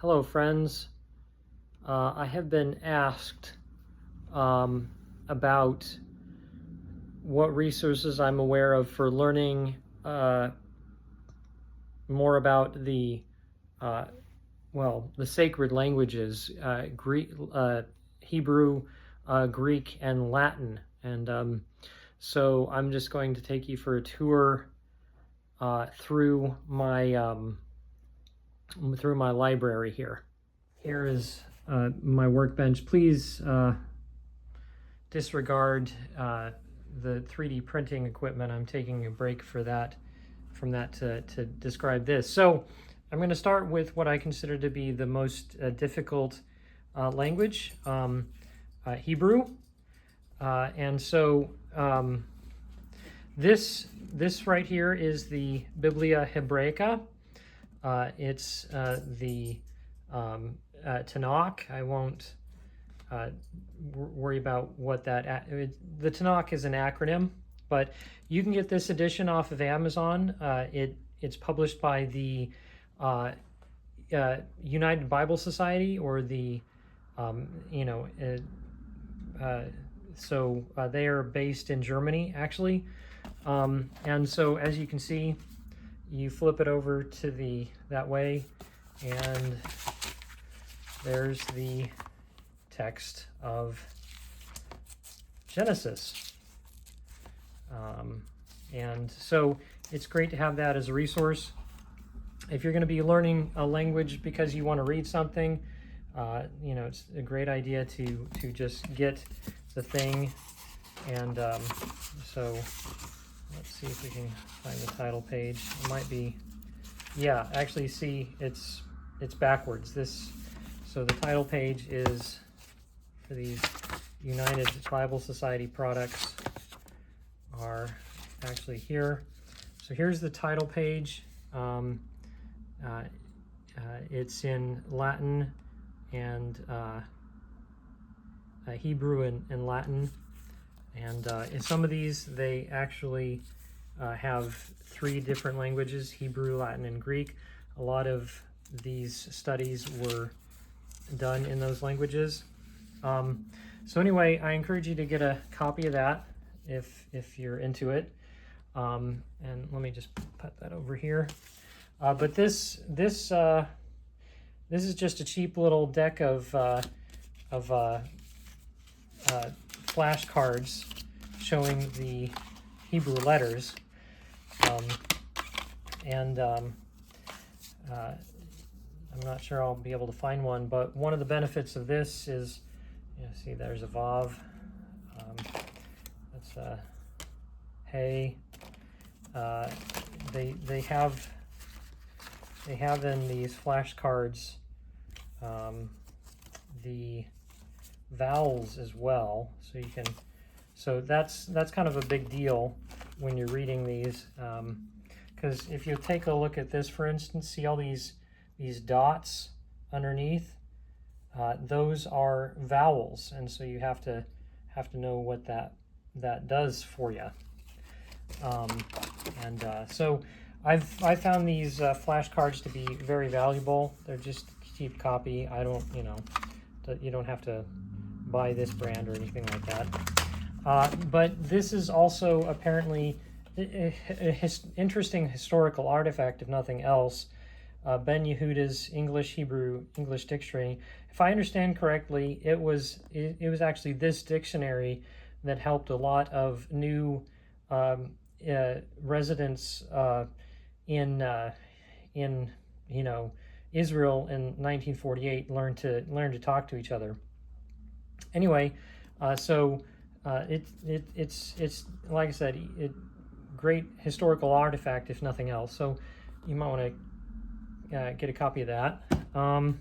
Hello, friends. I have been asked about what resources I'm aware of for learning more about the sacred languages, Hebrew, Greek, and Latin. And so I'm just going to take you for a tour through my library here. Here is my workbench. Please disregard the 3D printing equipment. I'm taking a break from that to describe this. So I'm going to start with what I consider to be the most difficult language, Hebrew. And so this right here is the Biblia Hebraica. It's the Tanakh. I won't worry about what the Tanakh is an acronym, but you can get this edition off of Amazon. It's published by the United Bible Society, or the so they are based in Germany, actually. And so as you can see, you flip it over to that way, and there's the text of Genesis. And so it's great to have that as a resource. If you're going to be learning a language because you want to read something, it's a great idea to just get the thing. And so let's see if we can find the title page. It might be, yeah, actually, see, it's backwards. So the title page is for these United Bible Society products are actually here. So here's the title page. It's in Latin and Hebrew and Latin. And in some of these, they actually have 3 different languages: Hebrew, Latin, and Greek. A lot of these studies were done in those languages. So anyway, I encourage you to get a copy of that if you're into it. And let me just put that over here. But this is just a cheap little deck of flashcards showing the Hebrew letters. I'm not sure I'll be able to find one, but one of the benefits of this is, see, there's a Vav. That's a Hey. They have in these flashcards the vowels as well, so you can. So that's kind of a big deal when you're reading these, because if you take a look at this, for instance, see all these dots underneath? Those are vowels, and so you have to know what that does for you. So I found these flashcards to be very valuable. They're just cheap copy. I don't, you don't have to buy this brand or anything like that. But this is also apparently an interesting historical artifact, if nothing else. Ben Yehuda's English Dictionary. If I understand correctly, it was actually this dictionary that helped a lot of new residents in Israel in 1948 learn to talk to each other. Anyway, so it's like I said, great historical artifact, if nothing else. So you might want to get a copy of that. And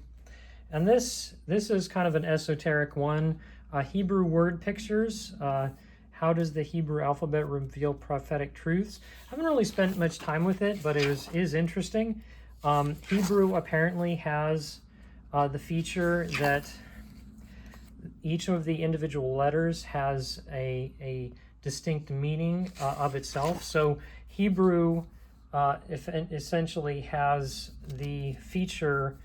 this is kind of an esoteric one. Hebrew word pictures. How does the Hebrew alphabet reveal prophetic truths? I haven't really spent much time with it, but it is interesting. Hebrew apparently has the feature that each of the individual letters has a distinct meaning of itself. So Hebrew essentially has the feature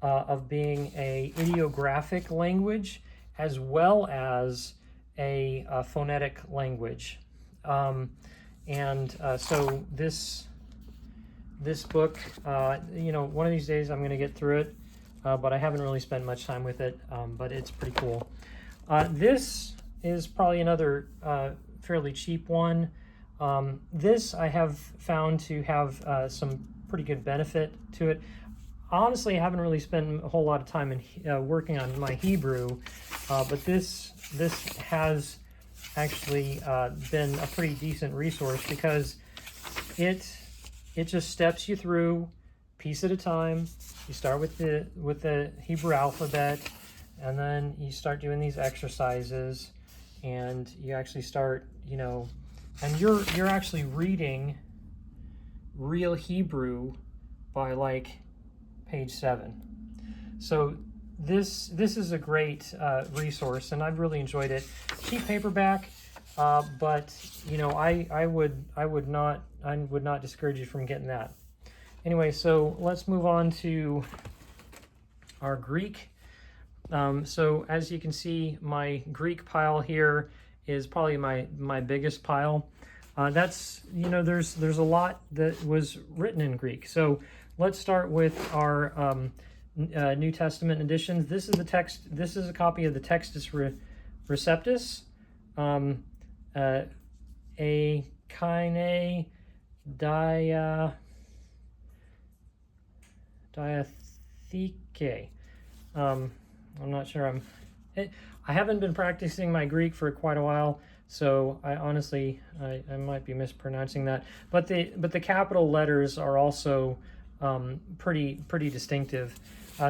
of being a ideographic language as well as a phonetic language. So this book, one of these days I'm going to get through it, but I haven't really spent much time with it, but it's pretty cool. This is probably another fairly cheap one. This I have found to have some pretty good benefit to it. Honestly, I haven't really spent a whole lot of time in working on my Hebrew, but this has actually been a pretty decent resource because it just steps you through piece at a time. You start with the Hebrew alphabet, and then you start doing these exercises, and you actually start, and you're actually reading real Hebrew by like page 7. So this is a great resource, and I've really enjoyed it. Cheap paperback, but I would not discourage you from getting that. Anyway, so let's move on to our Greek. So as you can see, my Greek pile here is probably my biggest pile. There's a lot that was written in Greek. So let's start with our New Testament editions. This is the text. This is a copy of the Textus Receptus, Akaine Diatheke. I'm not sure. I haven't been practicing my Greek for quite a while, so I honestly I might be mispronouncing that. But the capital letters are also pretty distinctive.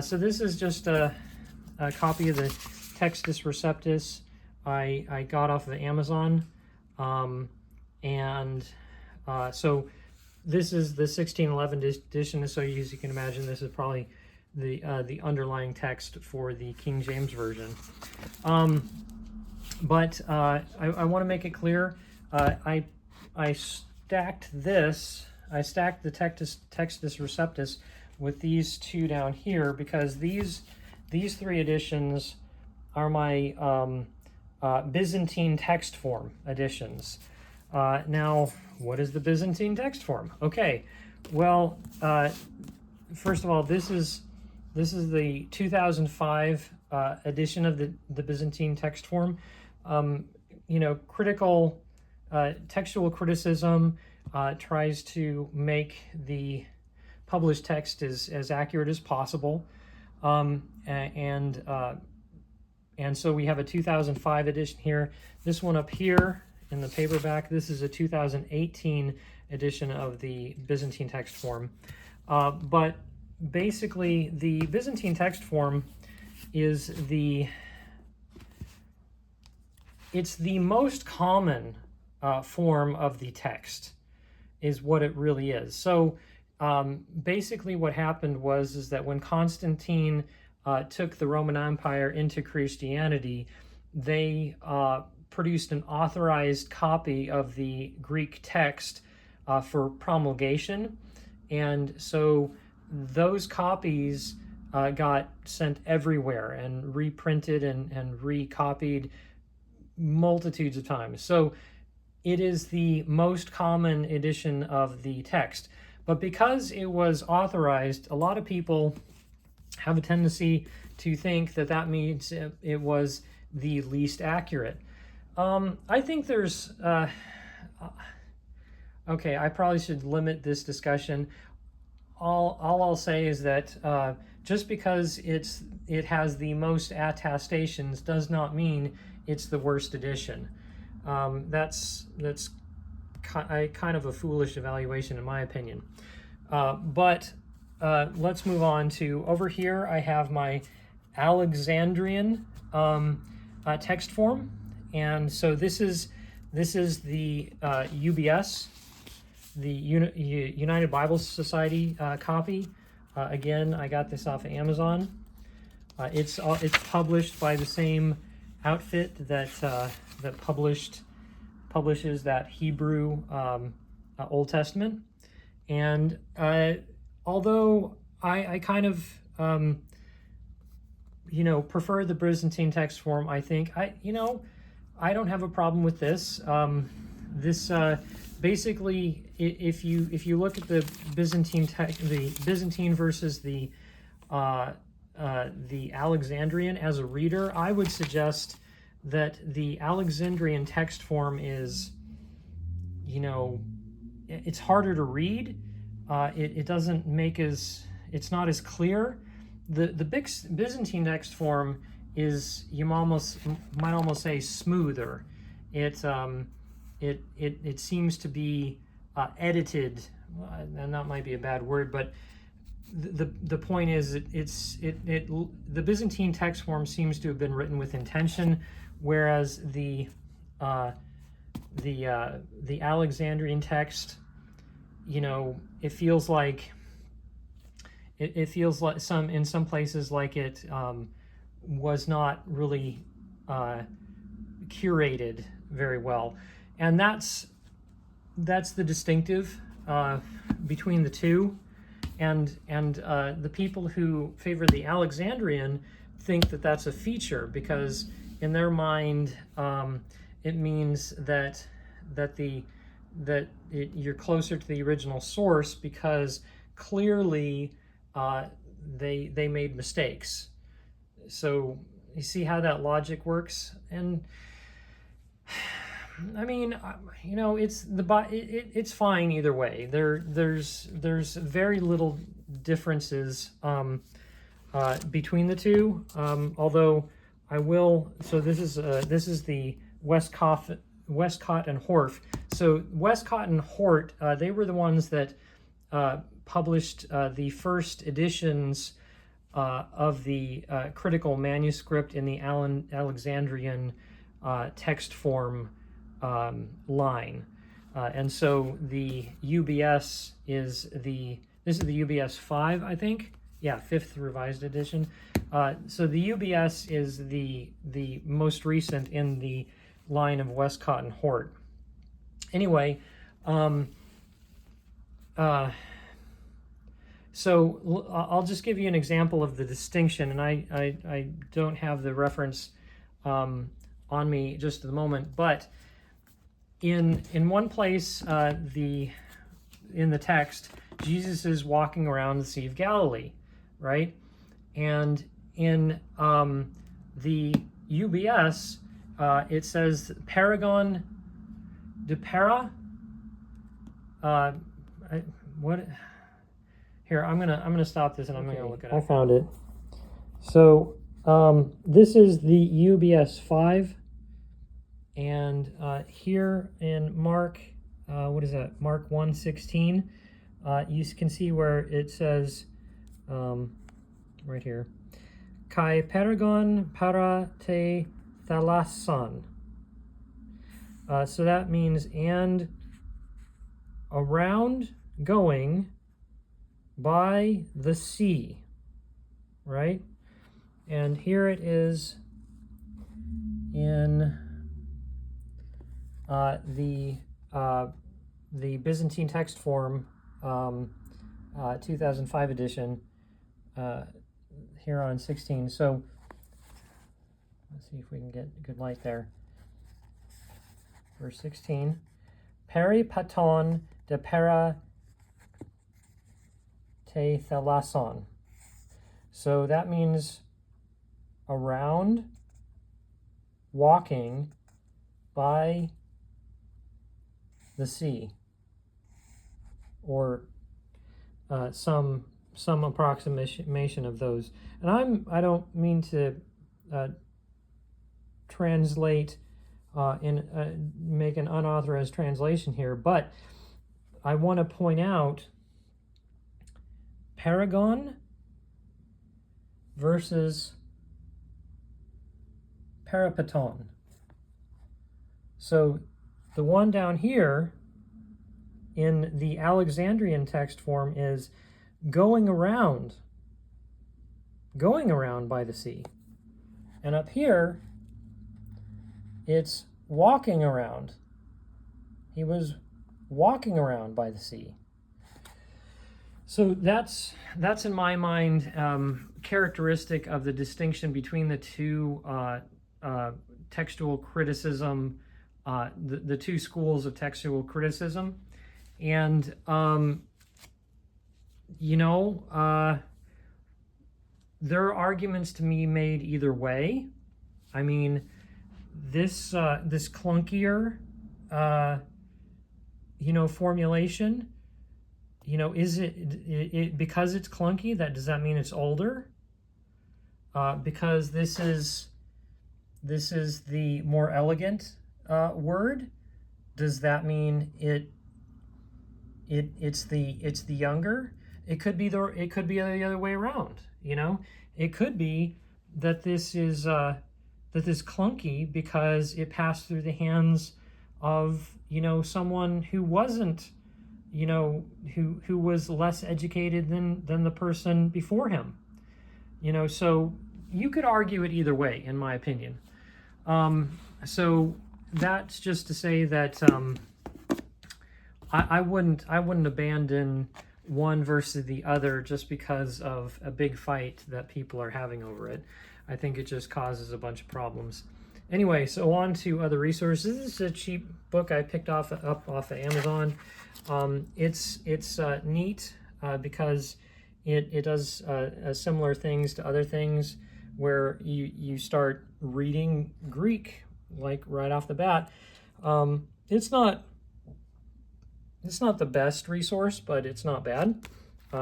So this is just a copy of the Textus Receptus I got off of Amazon, so this is the 1611 edition. So as you can imagine, this is probably the underlying text for the King James Version. But I want to make it clear, I stacked this. I stacked the Textus Receptus with these two down here because these three editions are my Byzantine text form editions. Now, what is the Byzantine text form? Okay, well, first of all, this is the 2005 edition of the Byzantine text form. Critical textual criticism tries to make the published text as accurate as possible, and so we have a 2005 edition here. This one up here in the paperback, this is a 2018 edition of the Byzantine text form. But basically, the Byzantine text form is it's the most common form of the text, is what it really is. So basically what happened is that when Constantine took the Roman Empire into Christianity, they produced an authorized copy of the Greek text for promulgation. And so those copies got sent everywhere and reprinted and recopied multitudes of times. So it is the most common edition of the text. But because it was authorized, a lot of people have a tendency to think that means it was the least accurate. I think there's... okay, I probably should limit this discussion. All I'll say is that just because it has the most attestations does not mean it's the worst edition. That's kind of a foolish evaluation in my opinion. But let's move on to over here. I have my Alexandrian text form, and so this is the UBS, the United Bible Society copy. Again, I got this off of Amazon. It's published by the same outfit that publishes that Hebrew Old Testament. And although I kind of prefer the Byzantine text form. I think I don't have a problem with this. This basically, if you look at the Byzantine versus the Alexandrian as a reader, I would suggest that the Alexandrian text form is, it's harder to read. It doesn't make it's not as clear. The Byzantine text form is, you might almost say, smoother. It seems to be edited, and that might be a bad word, but the point is the Byzantine text form seems to have been written with intention, whereas the Alexandrian text, it feels like in some places like it was not really curated very well, and that's the distinctive between the two, and the people who favor the Alexandrian think that that's a feature, because in their mind it means that you're closer to the original source, because clearly they made mistakes. So you see how that logic works? And I mean, it's fine either way. There's very little differences between the two. Although I will. So this is the Westcott and Hort. So Westcott and Hort, they were the ones that published the first editions of the critical manuscript in the Alexandrian text form line, and so the UBS this is the UBS 5, I think. Yeah, 5th revised edition. So the UBS is the most recent in the line of Westcott and Hort. Anyway, so I'll just give you an example of the distinction, and I don't have the reference on me just at the moment, but in one place in the text, Jesus is walking around the Sea of Galilee, right? And in the UBS, it says Paragon de Para. What? Here, I'm gonna stop this and I'm gonna look it up. I found it. So this is the UBS 5, and here in Mark, what is that? Mark 1:16. You can see where it says right here, Kai paragon para te thalason. So that means and around, going by the sea, right? And here it is in the Byzantine text form, 2005 edition, here on 16. So let's see if we can get good light there. Verse 16, Peri paton de para te thalason. So that means around, walking by the sea, or some approximation of those. And I don't mean to translate make an unauthorized translation here, but I want to point out paragon versus peripaton. So the one down here in the Alexandrian text form is going around by the sea. And up here, it's walking around. He was walking around by the sea. So that's in my mind characteristic of the distinction between the two textual criticism, the two schools of textual criticism, and you know, there are arguments to be made either way. I mean, this clunkier, you know, formulation. You know, is it because it's clunky, does that mean it's older? Because this is the more elegant word, does that mean it's the younger? It could be the other way around. You know, it could be that this is clunky because it passed through the hands of, you know, someone who wasn't, you know, who was less educated than the person before him. You know, so you could argue it either way, in my opinion. So that's just to say that I wouldn't abandon one versus the other just because of a big fight that people are having over it. I think it just causes a bunch of problems. Anyway, so on to other resources. This is a cheap book I picked up off of Amazon. It's neat because it does similar things to other things where you start reading Greek like right off the bat. It's not the best resource, but it's not bad.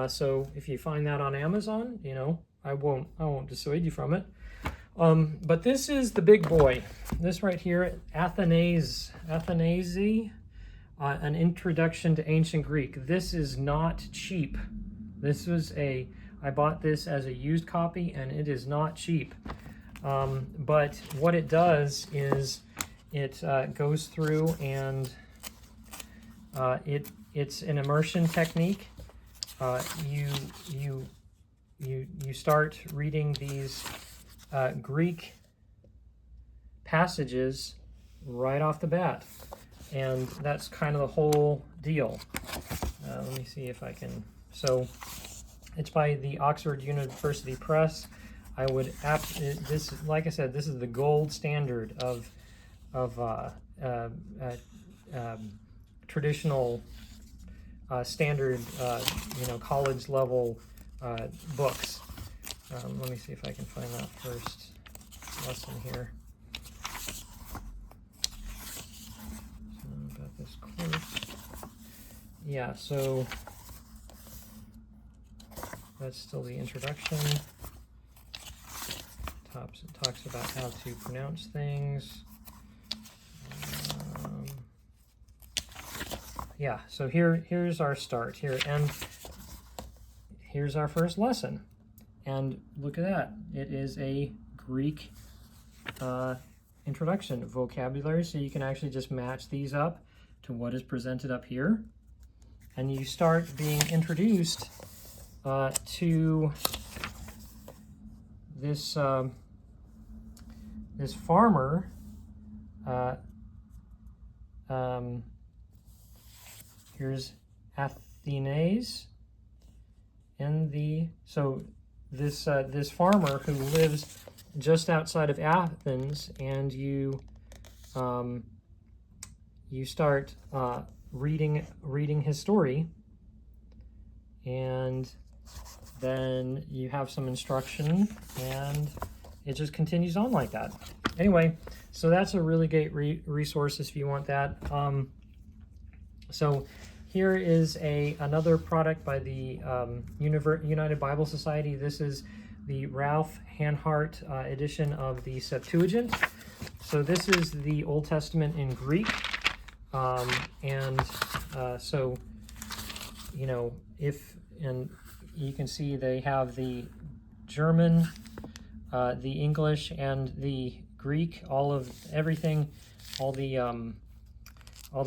So if you find that on Amazon, you know, I won't dissuade you from it. But this is the big boy. This right here, Athanasi, An Introduction to Ancient Greek. This is not cheap. I bought this as a used copy, and it is not cheap. But what it does is it goes through and it's an immersion technique. You start reading these Greek passages right off the bat, and that's kind of the whole deal. Let me see if I can. So it's by the Oxford University Press. I would this, like I said, this is the gold standard of traditional standard, you know, college level books. Let me see if I can find that first lesson here. So about this course. Yeah, so that's still the introduction. Talks about how to pronounce things. Yeah, so here's our start here, and here's our first lesson. And look at that. It is a Greek introduction vocabulary, so you can actually just match these up to what is presented up here. And you start being introduced to this this farmer. Here's Athenes this farmer who lives just outside of Athens, and you start reading his story, and then you have some instruction, and it just continues on like that. Anyway, so that's a really great resource if you want that. So here is another product by the United Bible Society. This is the Ralph Hanhart edition of the Septuagint. So this is the Old Testament in Greek. So, you know, and you can see they have the German, the English, and the Greek, everything, all the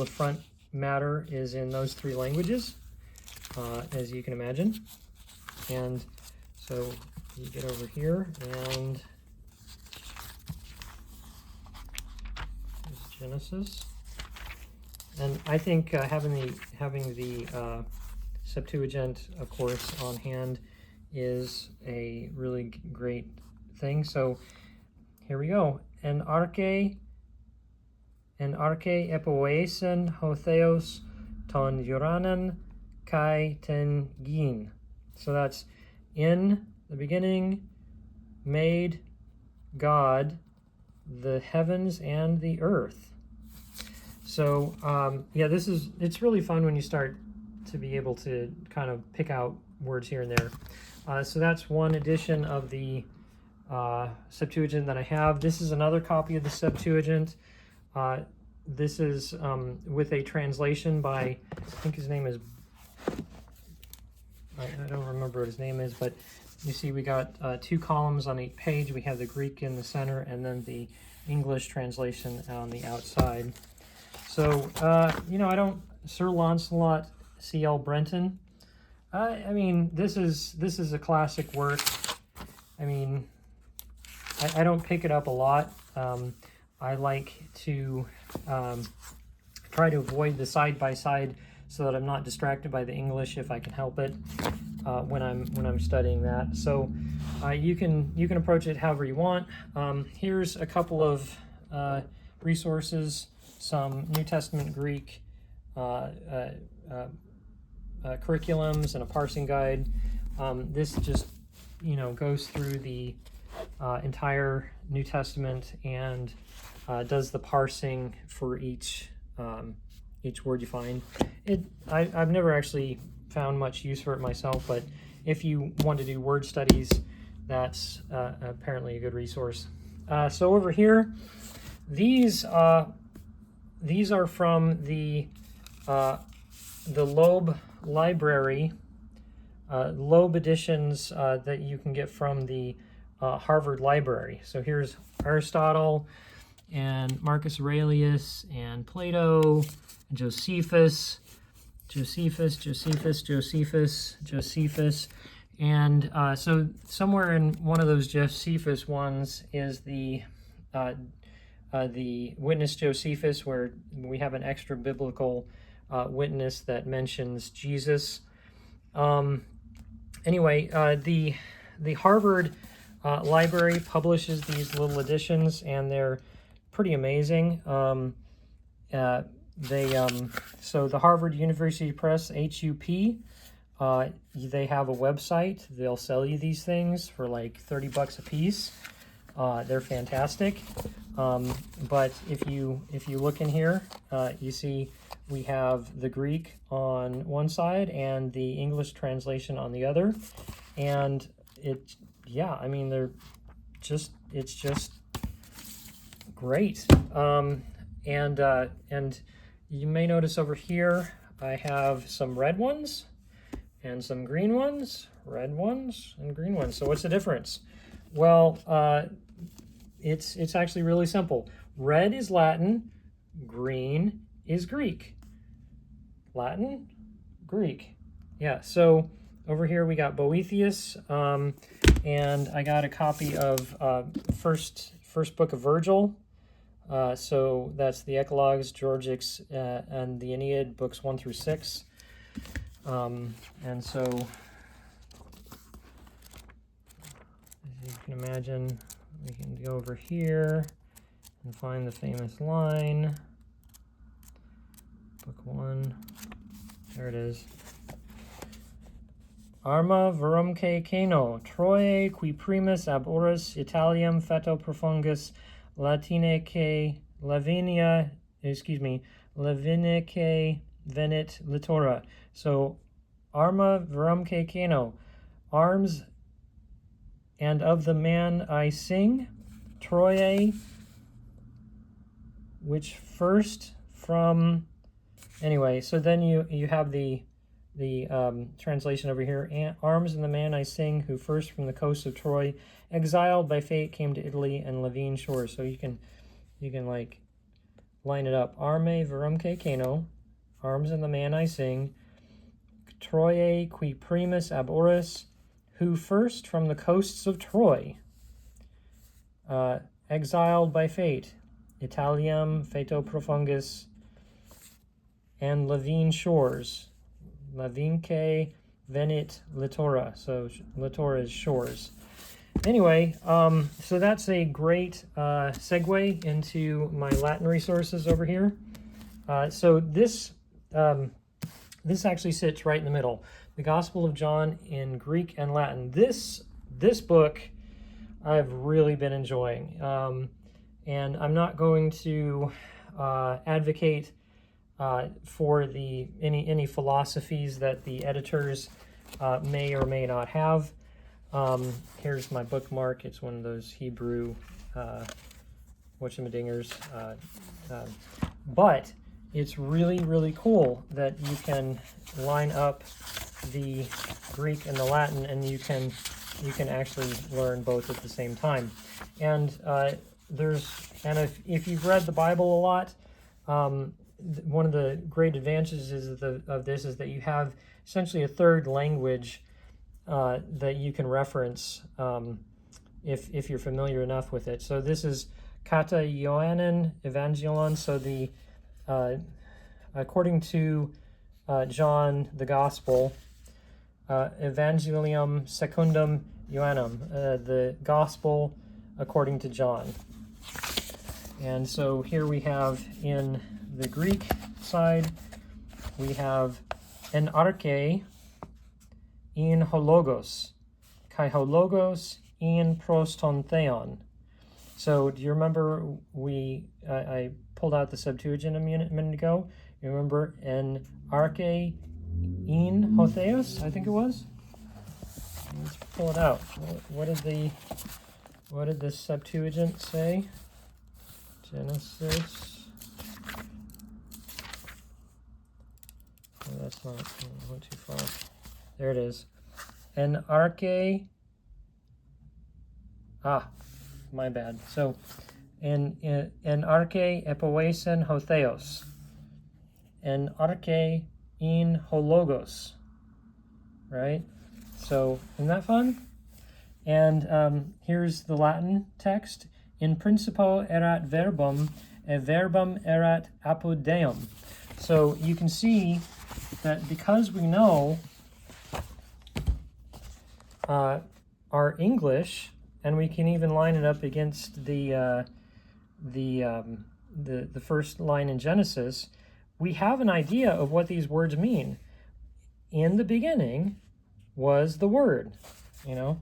front matter is in those three languages, as you can imagine. And so you get over here, and there's Genesis. And I think having the Septuagint, of course, on hand is a really great thing. So here we go. En arche epoesen hotheos ton uranen kai ten gin. So that's in the beginning made God the heavens and the earth. So yeah, it's really fun when you start to be able to kind of pick out words here and there. So that's one edition of the Septuagint that I have. This is another copy of the Septuagint. This is with a translation by, I think his name is, I don't remember what his name is, but you see we got 2 columns on each page. We have the Greek in the center and then the English translation on the outside. So, you know, Sir Lancelot C.L. Brenton, I mean, this is a classic work. I mean, I don't pick it up a lot. I like to try to avoid the side-by-side so that I'm not distracted by the English if I can help it when I'm studying that. So you can approach it however you want. Here's a couple of resources, some New Testament Greek curriculums and a parsing guide. This just, you know, goes through the entire New Testament and does the parsing for each word you find. I've never actually found much use for it myself, but if you want to do word studies, that's apparently a good resource. So over here, these are from the Loeb Library, Loeb editions that you can get from the Harvard Library. So here's Aristotle and Marcus Aurelius and Plato, and Josephus, and so somewhere in one of those Josephus ones is the Witness Josephus, where we have an extra biblical witness that mentions Jesus. Anyway, the Harvard Library publishes these little editions, and they're pretty amazing. So the Harvard University Press, HUP, they have a website. They'll sell you these things for like $30 a piece. They're fantastic. But if you look in here, you see we have the Greek on one side and the English translation on the other, and I mean, it's just great. And you may notice over here I have some red ones and some green ones, red ones and green ones. So what's the difference? Well, it's actually really simple. Red is Latin, green is Greek. Latin, Greek. Yeah, so over here we got Boethius, and I got a copy of first book of Virgil. So that's the Eclogues, Georgics, and the Aeneid, books 1 through 6. And so, as you can imagine, we can go over here and find the famous line. Book 1. There it is. Arma verumque cano, Troie qui primus ab oris Italiam feto profungus Latinicae venit litora. So, arma verumque cano, arms and of the man I sing, Troie, which first from, anyway, so then you have the translation over here. Arms and the man I sing, who first from the coast of Troy, exiled by fate, came to Italy and Levine shores. So you can like line it up. Arme verumque cano, arms and the man I sing, Troie qui primus ab oris, who first from the coasts of Troy, exiled by fate, Italiam feto profungus, and Levine shores. Lavinque venit littora. So littora is shores. Anyway, so that's a great segue into my Latin resources over here. So this actually sits right in the middle. The Gospel of John in Greek and Latin. This book I've really been enjoying. And I'm not going to advocate for any philosophies that the editors may or may not have. Here's my bookmark. It's one of those Hebrew whatchamajigers. But it's really, really cool that you can line up the Greek and the Latin, and you can actually learn both at the same time. And if you've read the Bible a lot, one of the great advantages of this is that you have essentially a third language that you can reference if you're familiar enough with it. So this is Kata Ioannin Evangelon. So the according to John the Gospel, Evangelium Secundum Ioannum, the Gospel according to John. And so here we have in the Greek side, we have en arche in hologos, kai hologos in proston theon. So do you remember I pulled out the Septuagint a minute ago? You remember en arche in hotheos, I think it was? Let's pull it out. What did the Septuagint say? Genesis. Oh, that's not, I went too far. There it is. En arche. My bad. So, en arche epoesen hotheos. En arche in hologos. Right? So, isn't that fun? And here's the Latin text. In principio erat verbum, e verbum erat apud Deum. So you can see that because we know our English, and we can even line it up against the first line in Genesis, we have an idea of what these words mean. In the beginning was the Word, and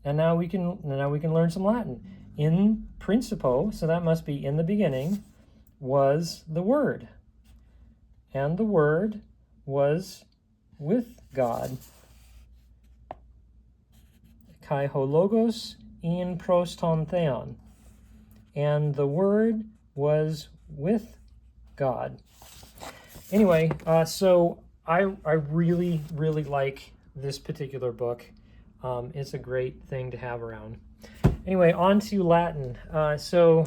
now we can learn some Latin. In principio, so that must be in the beginning, was the Word, and the Word was with God. Kai hologos in proston theon, and the Word was with God. Anyway, so I really, really like this particular book. It's a great thing to have around. Anyway, on to Latin. So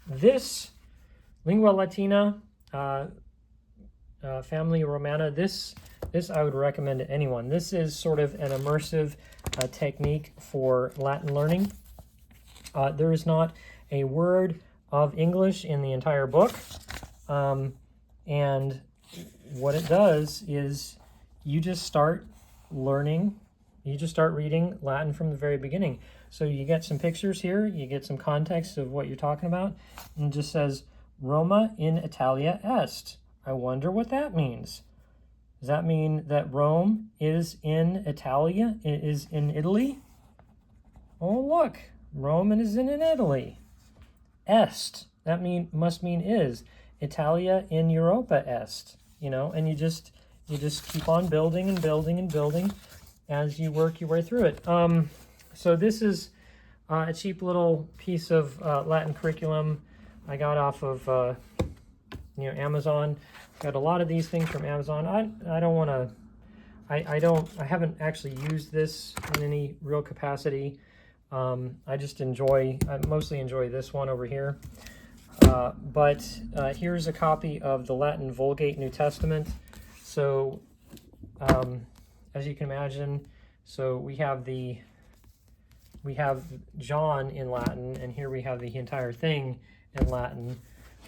this Lingua Latina, Family Romana, this I would recommend to anyone. This is sort of an immersive technique for Latin learning. There is not a word of English in the entire book. And what it does is you just start learning, you just start reading Latin from the very beginning. So you get some pictures here, you get some context of what you're talking about, and it just says, Roma in Italia est. I wonder what that means. Does that mean that Rome is in Italia, is in Italy? Oh, look, Rome is in Italy. Est, that must mean is. Italia in Europa est, and you just keep on building and building and building as you work your way through it. So this is a cheap little piece of Latin curriculum I got off of Amazon. Got a lot of these things from Amazon. I don't want to. I haven't actually used this in any real capacity. I mostly enjoy this one over here. But here's a copy of the Latin Vulgate New Testament. So, as you can imagine, so we have John in Latin, and here we have the entire thing in Latin.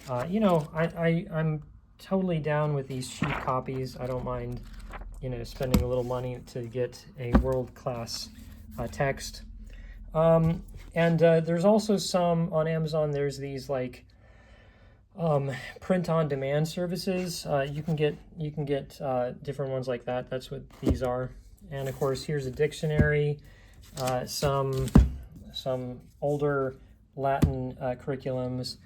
I'm totally down with these cheap copies. I don't mind, spending a little money to get a world-class text. And there's also some on Amazon. There's these like print-on-demand services. You can get different ones like that. That's what these are. And of course, here's a dictionary, some older Latin curriculums,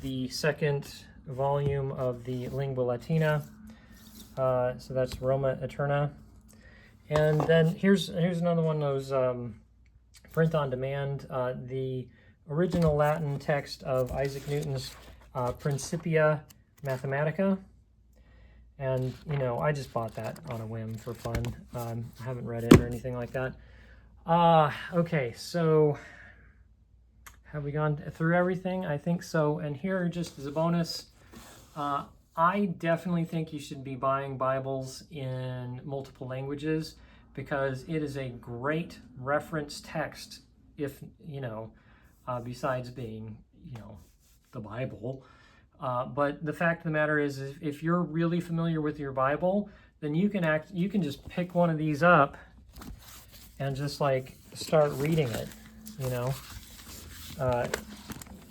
the second volume of the Lingua Latina. So that's Roma Eterna. And then here's another one of those print on demand, the original Latin text of Isaac Newton's Principia Mathematica. And, I just bought that on a whim for fun. I haven't read it or anything like that. Okay, so have we gone through everything? I think so. And here, just as a bonus, I definitely think you should be buying Bibles in multiple languages, because it is a great reference text if, besides being, the Bible. But the fact of the matter is, if you're really familiar with your Bible, then you can just pick one of these up and just like start reading it,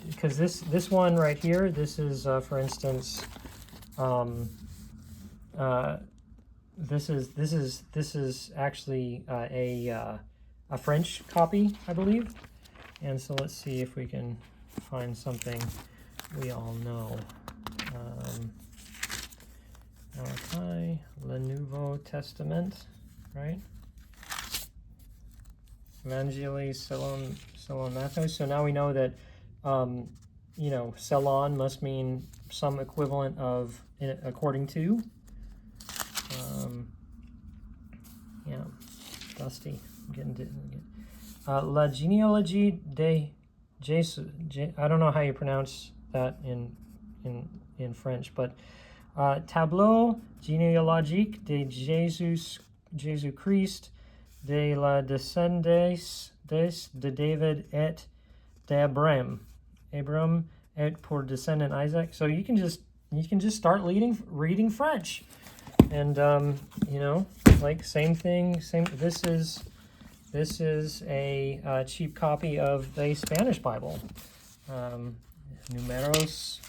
because this one right here, this is for instance, this is actually a French copy, I believe. And so let's see if we can find something we all know. Malachi, Le Nouveau Testament, right? Evangelii Selon. So now we know that, Selon must mean some equivalent of according to. Yeah, dusty. La Généalogie de Jésus. I don't know how you pronounce that in French, but Tableau généalogique de Jésus-Christ, de la descendance de David et d'Abraham. Abram et pour descendant Isaac. So you can just start reading French, and like same thing. This is a cheap copy of a Spanish Bible. Números,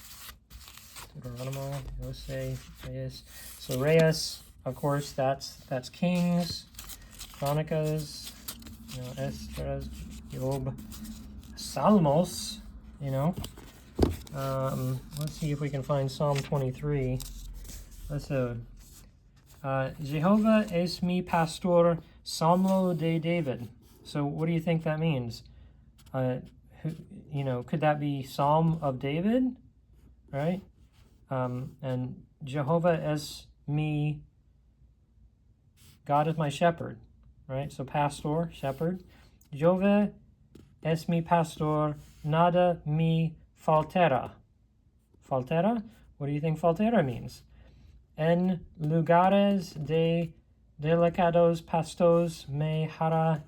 Deuteronomo, Jose, Reyes. So Reyes, of course, that's Kings, Chronicas, Esdras, Job, Salmos. Let's see if we can find Psalm 23. Let's Jehovah es mi pastor, Psalmo de David. So what do you think that means? Could that be Psalm of David, right? And Jehovah es mi, God is my shepherd, right? So pastor, shepherd. Jehovah es mi pastor, nada mi faltera. Faltera? What do you think faltera means? En lugares de delicados pastos me hará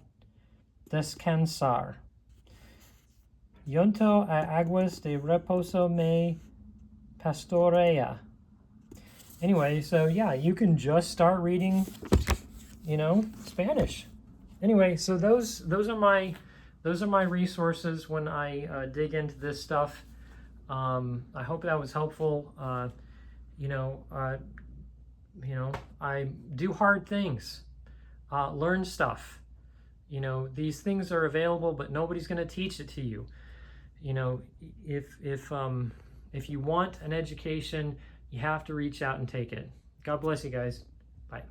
descansar. Junto a aguas de reposo me pastorea. Anyway, so yeah, you can just start reading, Spanish. Anyway, so those are my resources when I dig into this stuff. I hope that was helpful. I do hard things, learn stuff. These things are available, but nobody's going to teach it to you. If you want an education, you have to reach out and take it. God bless you guys. Bye.